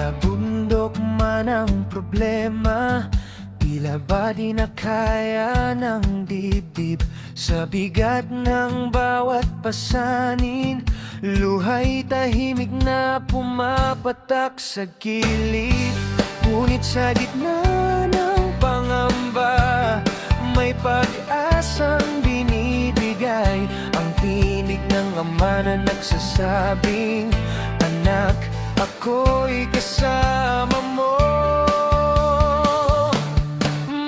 Malabundok man ang problema, tila ba di na kaya ng dibdib. Sa bigat ng bawat pasanin, luha'y tahimik na pumapatak sa gilid. Ngunit sa gitna ng pangamba, may pag-asang binibigay. Ang tinig ng ama na nagsasabing, anak, ako'y kasama mo.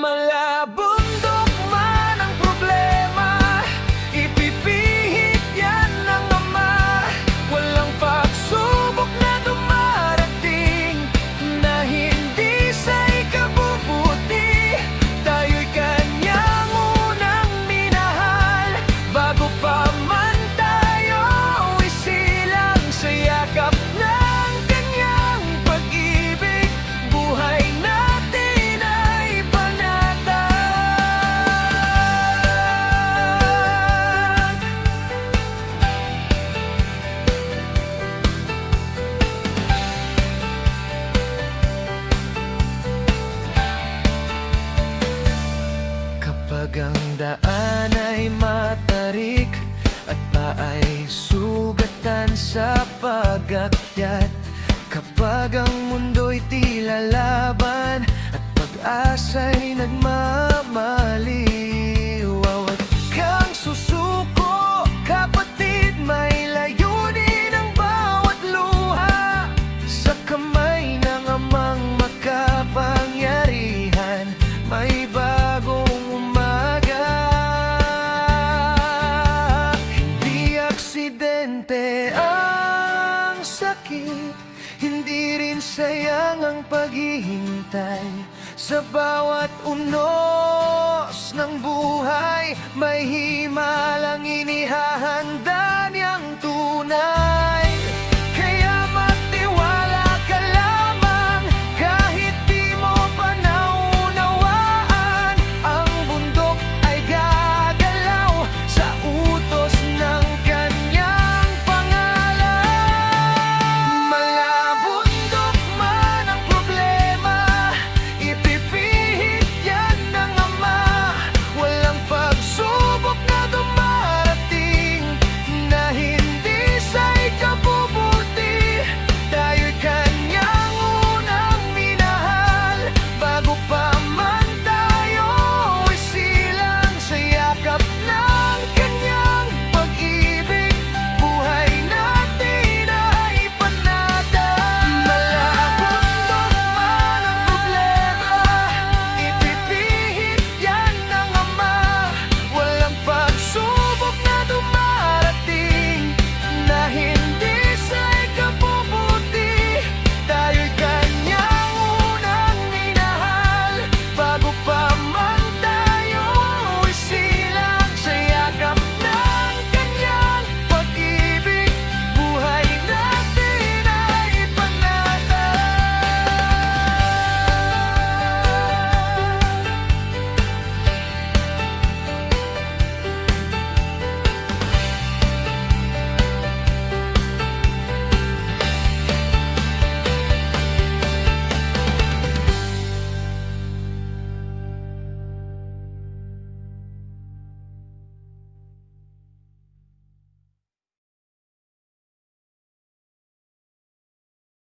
Malabundok man ang problema, ipipihit yan ng ama. Walang pagsubok na dumarating na hindi sa ikabubuti. Tayo'y kanyang unang minahal, bago pa man tayo isilang sa yakap ng kanyang pag-ibig. Buhay natin ay panatag. Kapag ang daan ay matarik at paay sugatan sa pag-akyat, kapag ang mundo'y tila laban at pag-asa'y nagmamaliw, huwag kang susuko, kapatid, may layunin ang bawat luha. Sa kamay ng amang makapangyarihan, may bagong umaga. Hindi aksidente ang sakit, hindi rin sayang ang paghihintay. Sa bawat unos ng buhay, may himalang inihahanda niyang tunay.